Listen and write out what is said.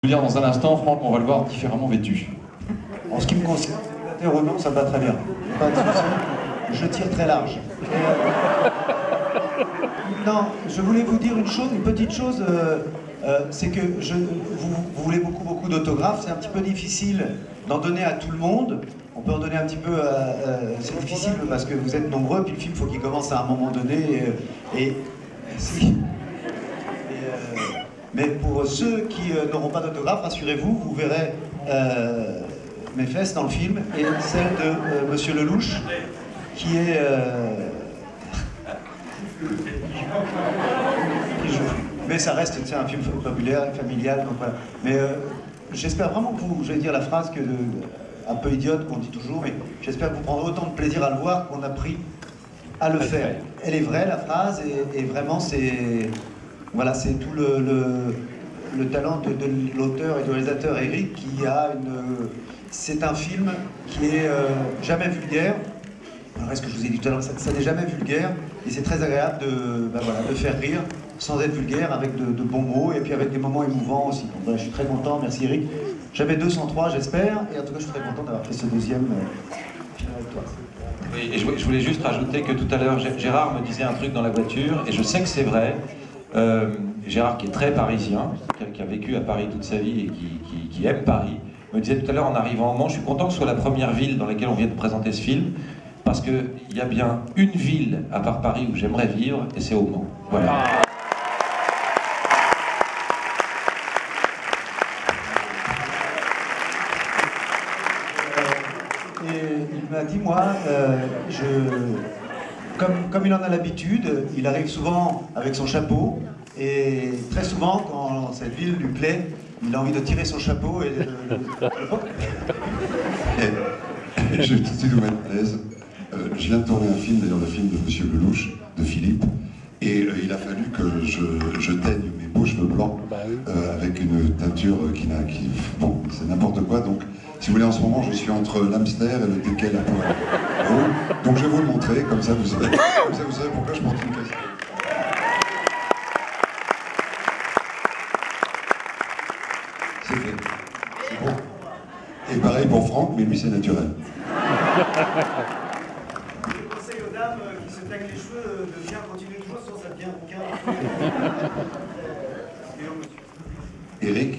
Dire dans un instant, Franck, on va le voir différemment vêtu. En ce qui me concerne, célibataire ou non, ça me va très bien. Pas de souci. Je tire très large. Non, je voulais vous dire une chose, une petite chose, c'est que vous voulez beaucoup d'autographes, c'est un petit peu difficile d'en donner à tout le monde. On peut en donner un petit peu, c'est difficile parce que vous êtes nombreux, puis le film, il faut qu'il commence à un moment donné, si. Mais pour ceux qui n'auront pas d'autographe, rassurez-vous, vous verrez mes fesses dans le film et celle de Monsieur Lelouch, qui est... qui joue. Mais ça reste un film populaire, familial, donc voilà. Mais j'espère vraiment que vous, je vais dire la phrase un peu idiote qu'on dit toujours, mais j'espère que vous prendrez autant de plaisir à le voir qu'on a pris à le faire. Elle est vraie, la phrase, et vraiment c'est... Voilà, c'est tout le talent de l'auteur et du réalisateur Eric qui a une... C'est un film qui est jamais vulgaire. Alors, ce que je vous ai dit tout à l'heure, ça n'est jamais vulgaire et c'est très agréable de faire rire sans être vulgaire, avec de bons mots et puis avec des moments émouvants aussi. Donc voilà, je suis très content, merci Eric. J'avais 203, j'espère, et en tout cas je suis très content d'avoir fait ce deuxième film avec toi. Oui, et je voulais juste rajouter que tout à l'heure, Gérard me disait un truc dans la voiture, et je sais que c'est vrai. Gérard, qui est très parisien, qui a vécu à Paris toute sa vie et qui aime Paris, me disait tout à l'heure en arrivant au Mans, je suis content que ce soit la première ville dans laquelle on vient de présenter ce film, parce qu'il y a bien une ville, à part Paris, où j'aimerais vivre, et c'est au Mans. Voilà. Et il m'a dit, moi, comme il en a l'habitude, il arrive souvent avec son chapeau, et très souvent, quand cette ville lui plaît, il a envie de tirer son chapeau et Je vais tout de suite vous mettre à l'aise. Je viens de tourner un film, d'ailleurs le film de Monsieur Lelouch, de Philippe, et il a fallu que je teigne mes beaux cheveux blancs avec une teinture bon, c'est n'importe quoi. Donc, si vous voulez, en ce moment, je suis entre l'hamster et le teckel à poil. Donc, je vais vous le montrer, comme ça, vous savez pourquoi je porte une casquette. C'est fait. C'est bon. Et pareil pour Franck, mais lui, c'est naturel. Je conseille aux dames qui se teignent les cheveux de bien continuer toujours, sinon ça devient bouquin. Eric.